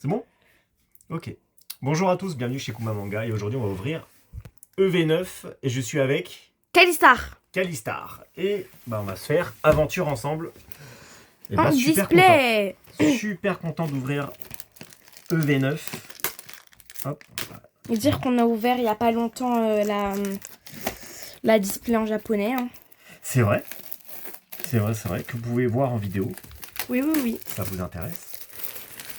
C'est bon? Ok. Bonjour à tous, bienvenue chez Kuma Manga et aujourd'hui on va ouvrir EV9 et je suis avec Kalistar. Kalistar. Et on va se faire aventure ensemble. Et Un super display. content. Super content d'ouvrir EV9. Hop. Et dire qu'on a ouvert il n'y a pas longtemps la display en japonais. Hein. C'est vrai. C'est vrai que vous pouvez voir en vidéo. Oui, oui, oui. Ça vous intéresse.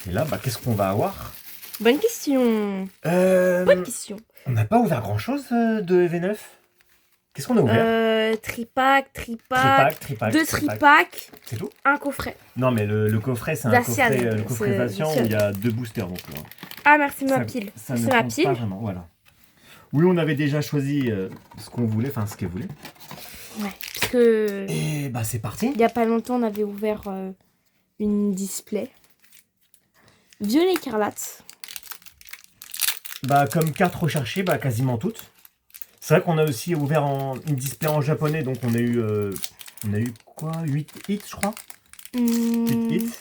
Et là, qu'est-ce qu'on va avoir? Bonne question. Bonne question. On n'a pas ouvert grand chose de EV9. Qu'est-ce qu'on a ouvert? Tripack. Deux tripacks. C'est tout? Un coffret. Non, mais le coffret, c'est un Dacian. coffret, le coffret Dacian où il y a 2 boosters. Donc, Ah, merci ma pile. Ça C'est ne ma compte pile. pas vraiment, voilà. Oui, on avait déjà choisi ce qu'on voulait, enfin ce qu'elle voulait. Ouais, parce que... Et c'est parti. Il n'y a pas longtemps, on avait ouvert une display. Violet écarlate. Comme carte recherchée, quasiment toutes. C'est vrai qu'on a aussi ouvert une display en japonais, donc on a eu quoi, 8 hits, je crois. 8 hits.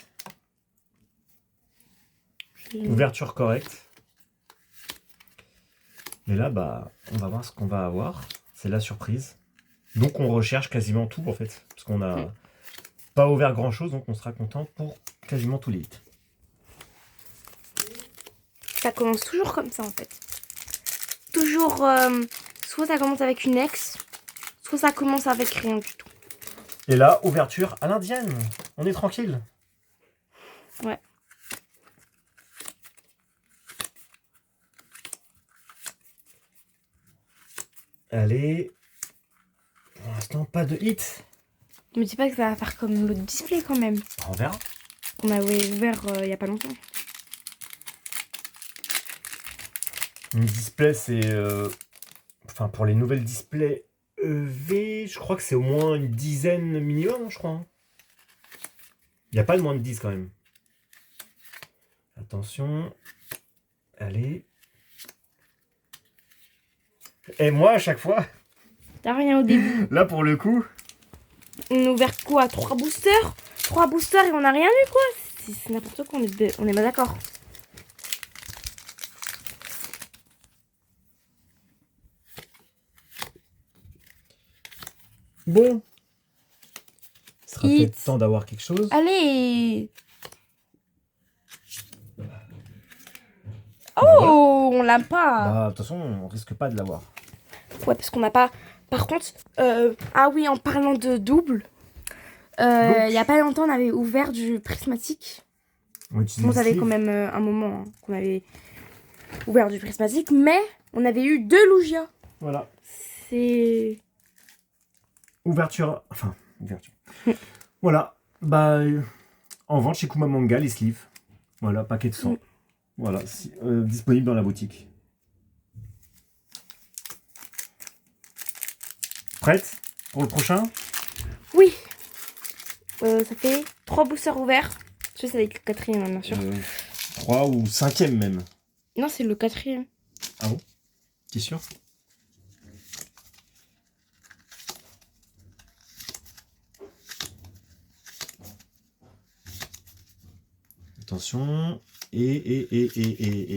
Ouverture correcte. Et là, on va voir ce qu'on va avoir. C'est la surprise. Donc on recherche quasiment tout, en fait. Parce qu'on n'a pas ouvert grand-chose, donc on sera content pour quasiment tous les hits. Ça commence toujours comme ça, en fait. Toujours, soit ça commence avec une ex, soit ça commence avec rien du tout. Et là, ouverture à l'indienne. On est tranquille. Ouais. Allez. Pour l'instant, pas de hit. Ne me dis pas que ça va faire comme l'autre display quand même. On verra. On avait ouvert il n'y a pas longtemps. Une display, c'est... pour les nouvelles displays EV, je crois que c'est au moins une dizaine minimum, je crois. Il n'y a pas de moins de 10 quand même. Attention. Allez. Et moi, à chaque fois... T'as rien au début. Là, pour le coup... On a ouvert quoi? 3 boosters? 3 boosters et on n'a rien eu quoi? C'est n'importe quoi, on est pas d'accord. Bon. Ce sera Hit. peut-être temps d'avoir quelque chose. Allez! Oh! Voilà. On l'a pas! De toute façon, on risque pas de l'avoir. Ouais, parce qu'on n'a pas... Par contre, ah oui, en parlant de double, il y a pas longtemps, on avait ouvert du prismatique. On Bon, ça avait quand même un moment qu'on avait ouvert du prismatique, mais on avait eu 2 Lugia. Voilà. C'est... Ouverture. Voilà. En vente chez Kuma Manga, les sleeves. Voilà, paquet de 100. Voilà, disponible dans la boutique. Prête pour le prochain? Oui. Ça fait 3 boosters ouverts. Je sais, ça va être le 4e, bien sûr. 3 ou 5e même. Non, c'est le 4e. Ah bon? T'es sûr? Attention. Et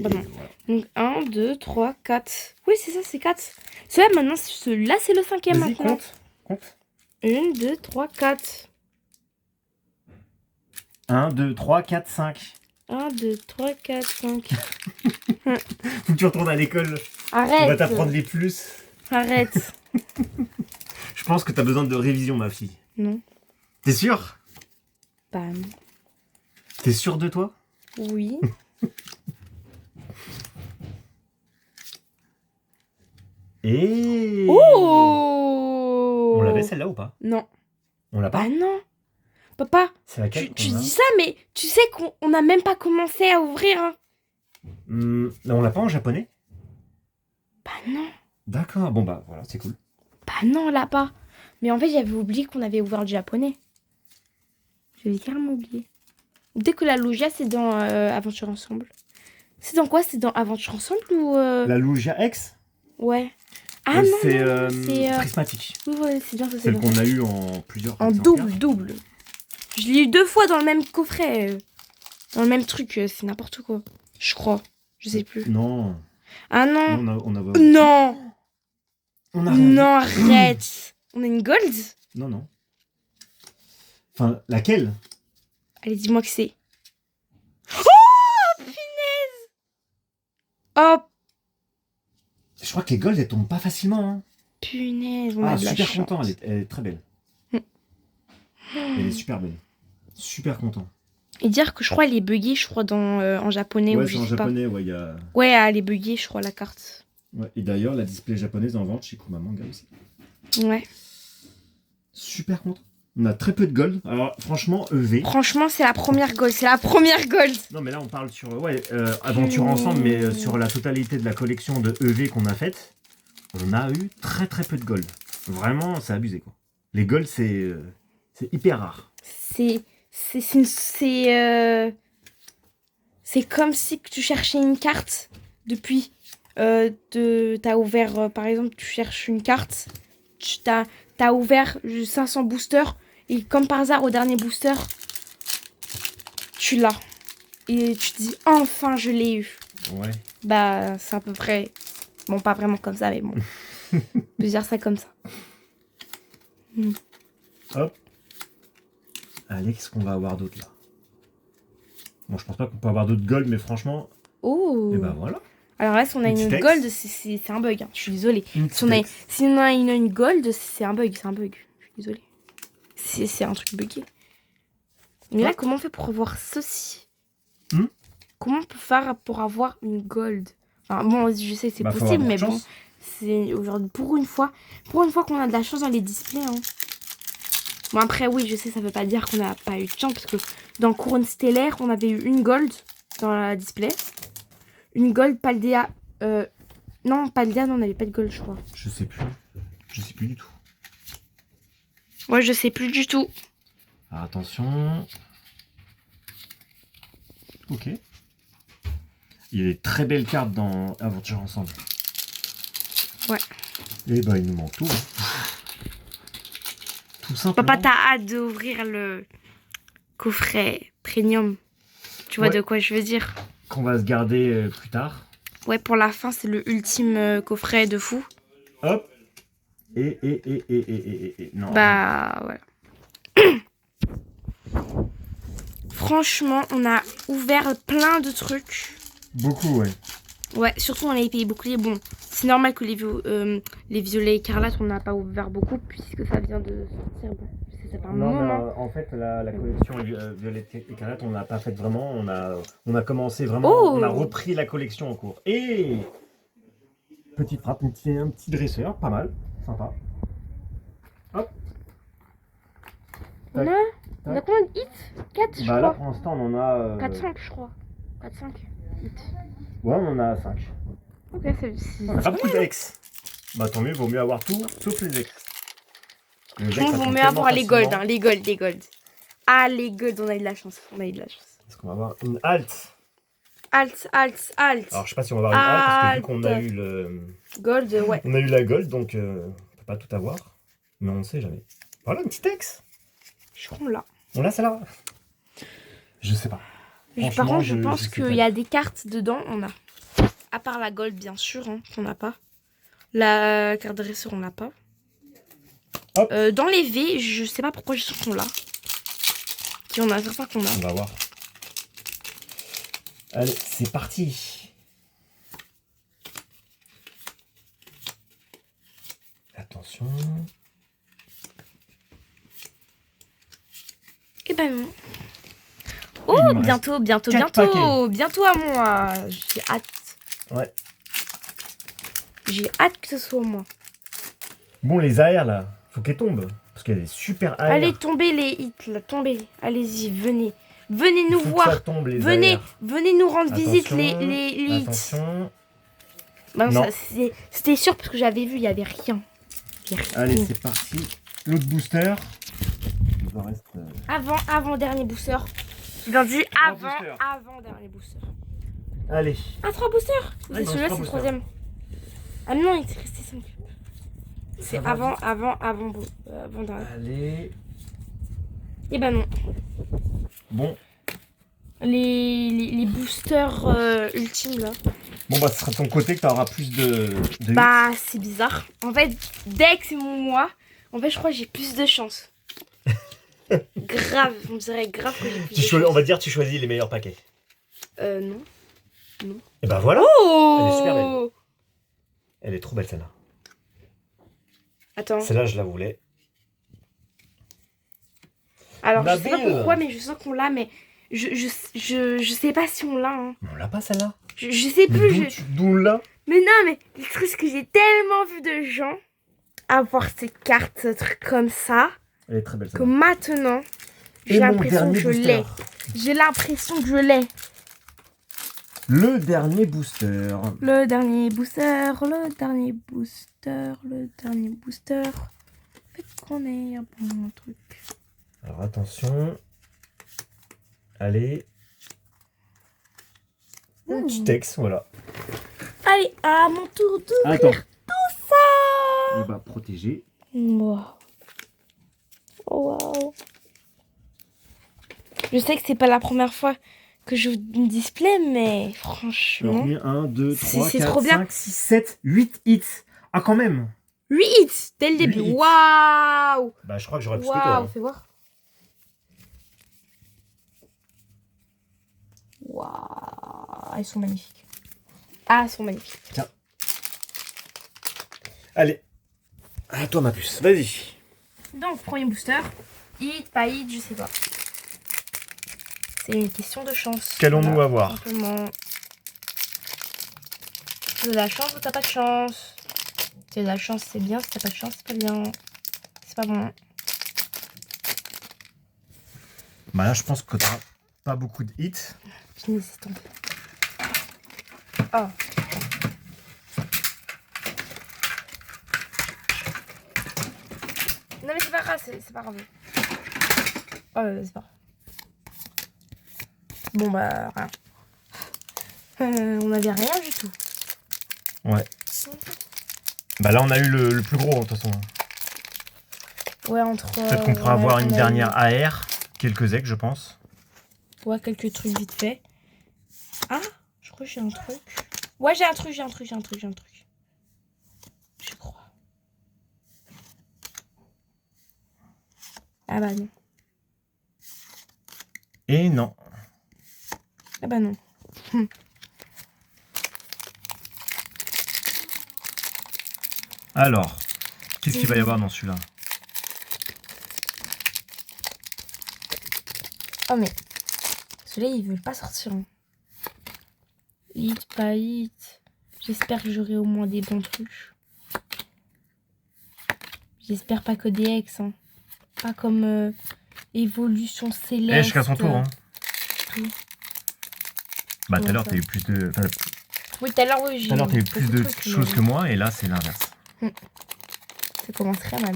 Bon, voilà. donc 1, 2, 3, 4. Oui, c'est ça, c'est 4. Celui-là, maintenant, celui-là, c'est le 5e Vas-y, maintenant. compte. 1, 2, 3, 4. 1, 2, 3, 4, 5. 1, 2, 3, 4, 5. Faut que tu retournes à l'école. Arrête. On va t'apprendre les plus. Arrête. Je pense que t'as besoin de révision, ma fille. Non. T'es sûr? Bam. T'es sûr de toi? Oui. Et... Oh! On l'avait celle-là ou pas? Non. On l'a pas? Ah non. Papa, C'est laquelle tu qu'on a? dis ça, mais tu sais qu'on n'a même pas commencé à ouvrir. Hein. Non, on l'a pas en japonais? Bah non. D'accord, voilà, c'est cool. Bah non, on l'a pas. Mais en fait, j'avais oublié qu'on avait ouvert du japonais. J'avais carrément oublié. Dès que la Lugia, c'est dans Aventure Ensemble. C'est dans quoi? C'est dans Aventure Ensemble ou... La Lugia X? Ouais. Ah non, c'est non, c'est... prismatique. Oui, ouais, c'est bien ça, c'est Celle bien qu'on ça. a eu en plusieurs En exemplaires. double. Je l'ai eu 2 fois dans le même coffret. Dans le même truc, c'est n'importe quoi. Je crois. Je sais plus. Non. Ah non. On a... Non. On a rien vu. Non, arrête. On a une gold? Non, non. Enfin, laquelle? Allez, dis-moi que c'est. Oh, punaise. Oh, Je crois que les golds, elles tombent pas facilement. Hein. punaise. On a Ah, de la super chance. content, elle est très belle. Elle est super belle. Super content. Et dire que je crois elle est buggée, je crois, en japonais Ouais, ou c'est je en sais pas. japonais, ouais, il y a... Ouais, elle est buggée, je crois, la carte. Ouais. Et d'ailleurs, la display japonaise est en vente chez Kumamanga aussi. Ouais. Super content. On a très peu de gold. Alors, franchement, EV. Franchement, c'est la première gold. C'est la première gold. Non, mais là, on parle sur... Ouais, aventure ensemble, mais sur la totalité de la collection de EV qu'on a faite, on a eu très très peu de gold. Vraiment, c'est abusé, quoi. Les golds, c'est hyper rare. C'est comme si que tu cherchais une carte depuis. T'as ouvert, par exemple, tu cherches une carte. T'as ouvert 500 boosters. Et comme par hasard, au dernier booster, tu l'as. Et tu te dis, enfin, je l'ai eu. Ouais. Bah, c'est à peu près. Bon, pas vraiment comme ça, mais bon. Je peux dire ça comme ça. Hop. Allez, qu'est-ce qu'on va avoir d'autre là? Bon, je pense pas qu'on peut avoir d'autres gold, mais franchement, Oh! et ben voilà. Alors là, si on a Une une petite gold, c'est un bug. Hein. Je suis désolée. Si on a une gold, c'est un bug. C'est un bug. Je suis désolée. C'est un truc bugué. Mais là, Ouais. comment on fait pour avoir ceci? Hmm. Comment on peut faire pour avoir une gold? Enfin, bon, je sais que c'est Bah, faut possible, avoir mais de bon. chance. C'est aujourd'hui pour une fois qu'on a de la chance dans les displays. Hein. Bon, après, oui, je sais, ça veut pas dire qu'on n'a pas eu de chance, parce que dans Couronne Stellaire, on avait eu une gold dans la display. Une gold Paldea. Non, Paldea, non, on n'avait pas de gold, je crois. Je sais plus. Je sais plus du tout. Ouais, je sais plus du tout. Alors attention. Ok. Il y a des très belles cartes dans Aventure Ensemble. Ouais. Et bah il nous manque tout. Hein. Tout simplement. Papa, t'as hâte d'ouvrir le coffret premium. Tu vois Ouais. de quoi je veux dire? Qu'on va se garder plus tard. Ouais, pour la fin, c'est le ultime coffret de fou. Hop. Et. Non. Bah, voilà. Franchement, on a ouvert plein de trucs. Beaucoup, ouais. Ouais, surtout dans les pays boucliers. Bon, c'est normal que les violets écarlates, on n'a pas ouvert beaucoup puisque ça vient de sortir. Bon, ça fait un Non, moment. mais en fait, la collection Violette Écarlate, on l'a pas faite vraiment. On a commencé vraiment. Oh. On a repris la collection en cours. Et. Petite frappe, un petit dresseur, pas mal. Sympa. Hop. On a combien de hits? 4, je Bah là, crois. pour l'instant, on en a. 4-5, je crois. 4-5 hits. Ouais, on en a 5. Ok, c'est. On a pas beaucoup d'ex. Bah tant mieux, vaut mieux avoir tout, sauf les ex. Les ex, On ça vaut tombe mieux avoir tellement les golds, facilement. hein, les golds, les golds. Ah, les golds, on a eu de la chance. On a eu de la chance. Est-ce qu'on va avoir une halte? Alt. Alors je sais pas si on va avoir une halte, parce que vu qu'on a Halte. eu le. Gold, ouais. On a eu la gold, donc on peut pas tout avoir. Mais on ne sait jamais. Voilà, une petite ex. Je crois là. On l'a celle-là. Je sais pas. Par Franchement, contre, je pense sais qu'il pas. y a des cartes dedans, on a. À part la gold, bien sûr, hein, qu'on n'a pas. La carte dresseur, on n'a pas. Hop. Dans les V, je sais pas pourquoi je suis qu'on l'a. Si on a certains qu'on a. On va voir. Allez, c'est parti. Attention. Eh ben non. Il Oh, me reste bientôt, quatre paquets. bientôt à moi. J'ai hâte. Ouais. J'ai hâte que ce soit moi. Bon, les AR là, faut qu'elles tombent. Parce qu'il y a des super AR. Allez, tombez les hits, là, tombez. Allez-y, venez. Venez nous Il faut que voir. ça tombe, les Venez, AR. venez nous rendre visite, Attention, les hits. Attention. Bah non, Non. ça, c'était sûr parce que j'avais vu, il y avait rien. Il y a rien. Allez, c'est parti. L'autre booster. Il nous en reste. Avant dernier booster. J'ai bien dit boosters. avant dernier booster. Allez. Ah, 3 boosters. Ouais, C'est non, celui-là, trois c'est le boosters. 3ème. Ah non, il est resté 5. C'est va avant vite. dernier. Allez. Eh ben non. Bon. les boosters ultimes là. Bon, bah, ce sera de ton côté que tu auras plus de Bah, c'est bizarre. En fait, dès que c'est moi, en fait, je crois que j'ai plus de chance. Grave, on dirait grave que j'ai plus de chance. On va dire tu choisis les meilleurs paquets. Non. Et bah voilà. Oh, Elle est super belle. Elle est trop belle celle-là. Attends. Celle-là, je la voulais. Alors, je sais pas Nabil. pourquoi, mais je sens qu'on l'a, mais je sais pas si on l'a. Hein. Mais on l'a pas celle-là. Je sais plus. D'où là? Mais non, mais le truc, c'est que j'ai tellement vu de gens avoir ces cartes, ce truc comme ça, Elle est très belle que celle-là. maintenant, j'ai l'impression que je l'ai. J'ai l'impression que je l'ai. Le dernier booster. Le dernier booster, le dernier booster, le dernier booster. Fait qu'on est un bon truc. Alors attention. Allez. Un petit texte, voilà. Allez, à mon tour d'ouvrir Attends. tout ça. Il va protéger. Wow. Wow. Je sais que c'est pas la première fois que je vous display, mais franchement... 1, 2, 3, c'est 4, trop bien. 5, 6, 7, 8 hits. Ah, quand même. 8 hits dès le début. 8 hits. Waouh. Bah, je crois que j'aurais plus que toi. Waouh, hein. fais voir. Waouh, elles sont magnifiques. Ah, elles sont magnifiques. Tiens. Allez. À toi, ma puce. Vas-y. Donc, premier booster. Hit, pas hit, je sais pas. C'est une question de chance. Qu'allons-nous avoir? Simplement. Tu as de la chance ou t'as pas de chance? Si tu as de la chance, c'est bien. Si t'as pas de chance, c'est pas bien. C'est pas bon. Bah là, je pense que t'auras pas beaucoup de hits. Je laisse tomber. Oh. Non mais c'est pas grave, c'est pas grave. Oh, c'est pas grave. Bon bah rien. On avait rien du tout. Ouais. Bah là, on a eu le plus gros, de toute façon. Ouais, entre... Peut-être qu'on pourra avoir une dernière AR. Quelques eggs, je pense. Ouais, quelques trucs vite fait. Ah, je crois que j'ai un truc. Ouais, j'ai un truc. Je crois. Ah bah non. Et non. Ah bah non. Alors, qu'est-ce qu'il va y avoir dans celui-là? Oh mais, celui-là, ils veulent pas sortir. Hein. Hit, pas hit. J'espère que j'aurai au moins des bons trucs. J'espère pas que des ex. Hein. Pas comme Évolution Céleste. Eh, jusqu'à son tour. Hein. Oui. Bah, tout à l'heure, t'as eu plus de... Enfin, Oui, tout à l'heure, oui, j'ai tout à l'heure, t'as eu beaucoup plus de trucs, choses mais que moi, et là, c'est l'inverse. ça commence très mal.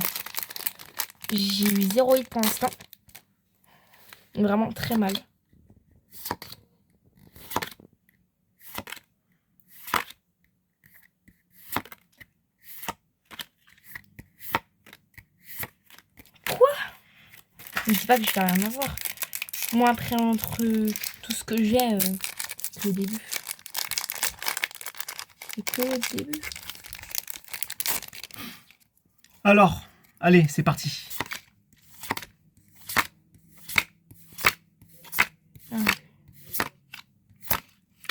J'ai eu 0 hit pour l'instant. Vraiment très mal. Quoi? Je dis pas que je vais rien avoir. Moi, après, entre tout ce que j'ai, c'est le début. C'est que le début. Alors, allez, c'est parti. Ah.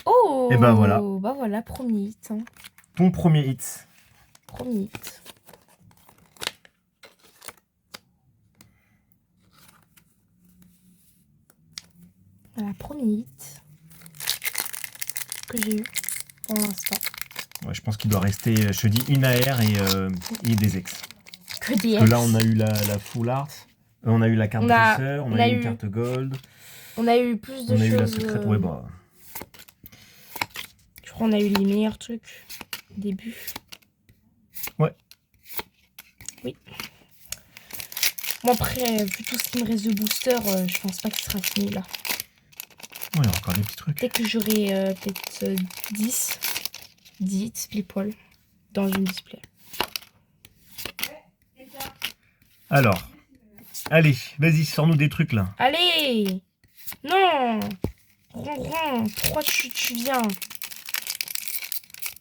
Oh! Et ben voilà. Bah voilà, premier hit. Hein. Ton premier hit. Premier hit. Voilà, premier hit que j'ai eu pour l'instant. Ouais, je pense qu'il doit rester, je te dis, une AR et des ex. Que des Parce que là, ex. on a eu la full art, on a eu la carte On a- dresseur, on on a a eu une eu- carte gold, On a eu plus de on a choses. eu la secrète. Ouais, bah. Je crois qu'on a eu les meilleurs trucs au début. Ouais. Oui. Bon après, vu tout ce qui me reste de booster, je pense pas qu'il sera fini là. Ouais, il y a encore des petits trucs. Dès que j'aurai peut-être 10 split poil dans une display. Alors, allez, vas-y, sors-nous des trucs là. Allez! Non! Ronron, pourquoi tu viens?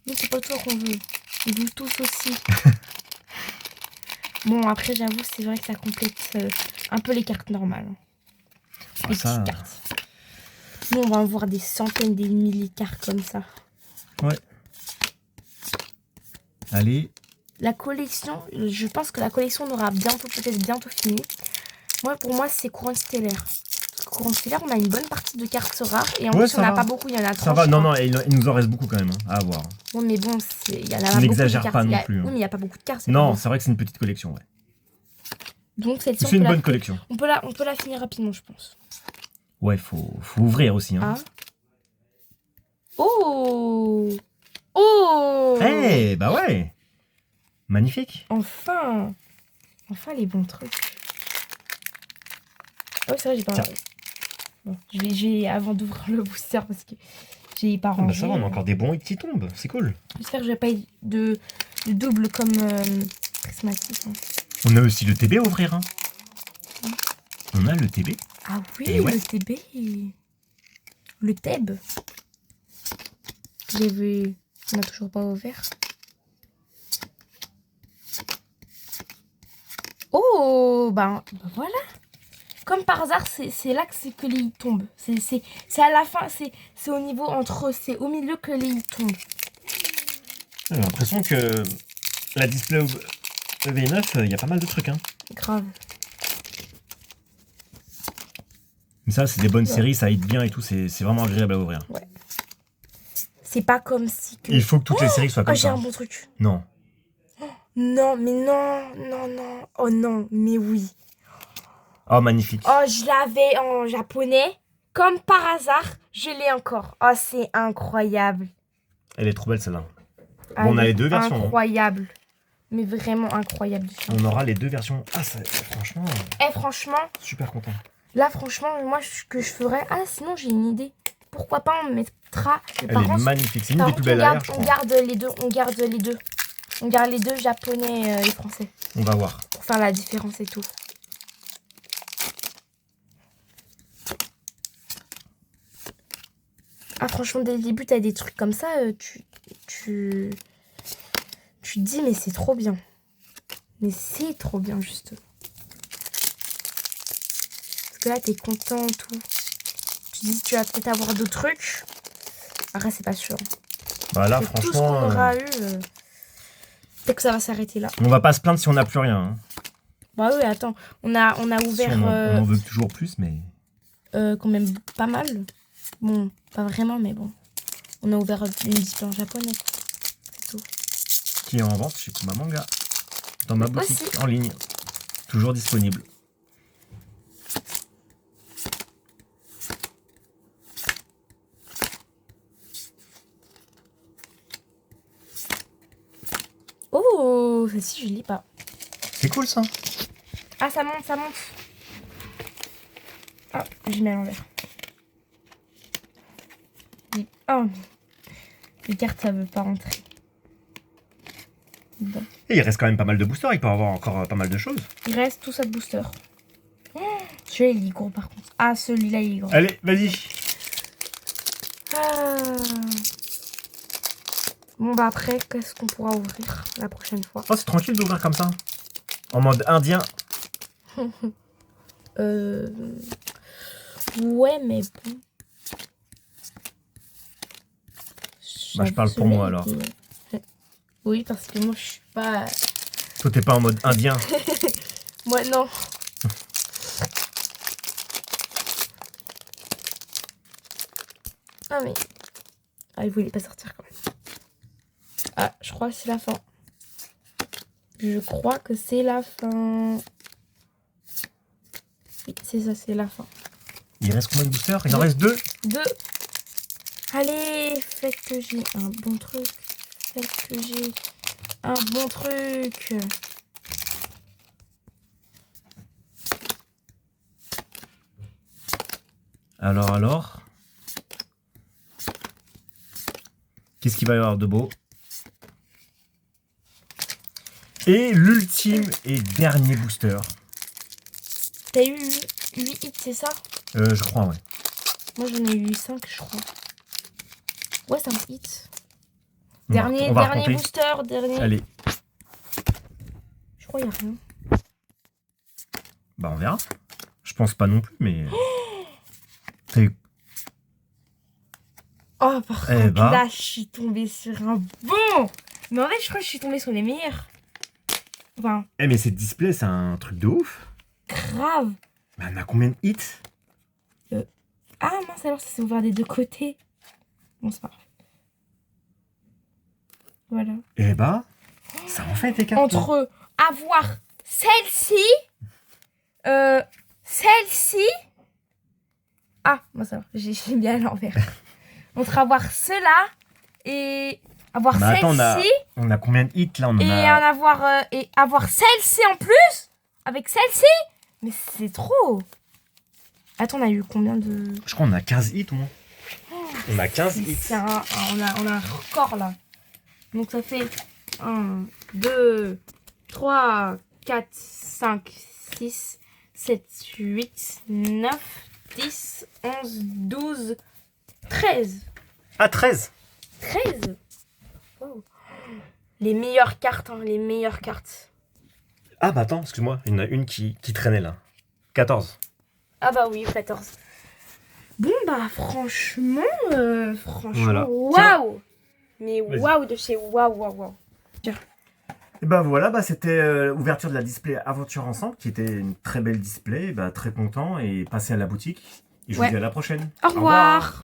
Non, c'est pas toi qu'on veut. Ils veulent tous aussi. Bon, après, j'avoue, c'est vrai que ça complète un peu les cartes normales. Les ça... petites cartes. Nous, on va en voir des centaines, des milliers de cartes comme ça. Ouais. Allez. La collection, je pense que la collection aura peut-être bientôt fini. Moi, pour moi, c'est Couronne Stellaire. Couronne Stellaire, on a une bonne partie de cartes rares. Et en plus, on n'a pas beaucoup, il y en a 30. Ça va, non, il nous en reste beaucoup quand même à avoir. Oui, mais bon, il y en a beaucoup. N'exagère pas non plus. Oui, mais il n'y a pas beaucoup de cartes. Non, c'est vrai que c'est une petite collection, ouais. Donc, celle-ci, c'est une bonne collection. On peut la finir rapidement, je pense. Ouais, faut ouvrir aussi. Hein. Ah. Oh! Oh! Eh, bah ouais! Magnifique! Enfin les bons trucs. Oh, c'est vrai, j'ai pas... Bon, je vais avant d'ouvrir le booster parce que j'ai pas rangé. Bah ça va, on a encore des bons hits qui tombent, c'est cool. J'espère que je vais pas eu de double comme prismatique. Hein. On a aussi le TB à ouvrir. Hein. On a le TB. Ah oui, et ouais. le TB. Le TEB. J'ai vu... On n'a toujours pas ouvert. Oh, ben voilà. Comme par hasard, c'est là que les hits tombent. C'est à la fin, c'est au niveau entre... C'est au milieu que les hits tombent. J'ai l'impression que la display V9, il y a pas mal de trucs. Hein. Grave. Mais ça, c'est des bonnes séries, ça hit bien et tout, c'est vraiment agréable à ouvrir. Ouais. C'est pas comme si... Il faut que toutes les séries soient comme ça. j'ai un bon truc. Non. Non, mais non. Oh non, mais oui. Oh, magnifique. Oh, je l'avais en japonais. Comme par hasard, je l'ai encore. Oh, c'est incroyable. Elle est trop belle celle-là. Bon, on a les deux versions. Incroyable. Mais vraiment incroyable. On aura les deux versions. Ah, ça, franchement... franchement... Super content. Là, franchement, moi, ce que je ferais... Ah, sinon, j'ai une idée. Pourquoi pas, on mettra... Elle est magnifique. C'est une des plus belles arrière, je crois. On garde les deux. On garde les deux, japonais et français. On va voir. Pour faire la différence et tout. Ah, franchement, dès le début, t'as des trucs comme ça, tu te dis, mais c'est trop bien. Mais c'est trop bien, justement. Parce que là, t'es content, tout. Tu dis, tu vas peut-être avoir d'autres trucs. Après, c'est pas sûr. Bah là, c'est franchement... tout ce qu'on aura eu, peut-être que ça va s'arrêter là. On va pas se plaindre si on n'a plus rien. Hein. Bah oui, attends. On a ouvert... Si on en veut toujours plus, mais... quand même pas mal. Bon, pas vraiment, mais bon. On a ouvert une display en japonais. C'est tout. Qui est en vente chez Kuma Manga. Dans ma boutique aussi. En ligne. Toujours disponible. Oh, celle-ci, je lis pas. C'est cool ça. Ah, ça monte. Ah, j'ai mis à l'envers. Oh, les cartes, ça veut pas rentrer. Bon. Et il reste quand même pas mal de boosters, il peut y avoir encore pas mal de choses. Il reste tout ça de booster. Oh, celui-là, il est gros par contre. Ah, celui-là, il est gros. Allez, vas-y. Ah. Bon, bah après, qu'est-ce qu'on pourra ouvrir la prochaine fois? Oh, c'est tranquille d'ouvrir comme ça. En mode indien. Ouais, mais bon. Bah, je parle pour moi alors. Oui, parce que moi, je suis pas... Toi, t'es pas en mode indien. Moi, non. Ah, mais... Ah, il voulait pas sortir quand même. Ah, je crois que c'est la fin. Je crois que c'est la fin. Oui, c'est ça, c'est la fin. Il reste combien de boosters? Il en reste 2. 2. Allez, faites que j'ai un bon truc. Faites que j'ai un bon truc. Alors. Qu'est-ce qu'il va y avoir de beau? Et l'ultime et dernier booster. T'as eu 8 hits, c'est ça? Je crois, ouais. Moi, j'en ai eu 5, je crois. Ouais, 5 hits. On Dernier va recompter. booster, dernier. Allez, Je crois qu'il n'y a rien. bah on verra. Je pense pas non plus, mais... T'as eu... Oh, par Eh contre, bah. là, je suis tombée sur un bon. Mais en fait, je crois que je suis tombée sur les meilleurs. Enfin, Eh mais ces displays, c'est un truc de ouf. grave. Mais on a combien de hits? Ah mince, alors ça s'est ouvert des deux côtés. Bon, c'est pas grave. Voilà. Eh bah, ça en fait tes cartes. Entre avoir celle-ci, celle-ci. Ah, moi ça va, j'ai bien à l'envers. Entre avoir cela et avoir Bah attends, celle-ci on a combien de hits là? On en et a... et avoir celle-ci en plus avec celle-ci. Mais c'est trop. Attends, on a eu combien de... Je crois qu'on a 15 hits au moins. On a 15 hits. On a un record là. Donc ça fait 1, 2, 3, 4, 5, 6, 7, 8, 9, 10, 11, 12, 13. Ah, 13. 13. Wow. Les meilleures cartes, hein, les meilleures cartes. Ah bah attends, excuse-moi, il y en a une qui traînait là. 14. Ah bah oui, 14. Bon bah franchement, Voilà. waouh. Mais Vas-y. waouh de chez waouh. Et bah voilà, bah c'était l'ouverture de la display Aventure Ensemble, qui était une très belle display, bah très content et passez à la boutique. Et je vous Ouais. dis à la prochaine. Au revoir.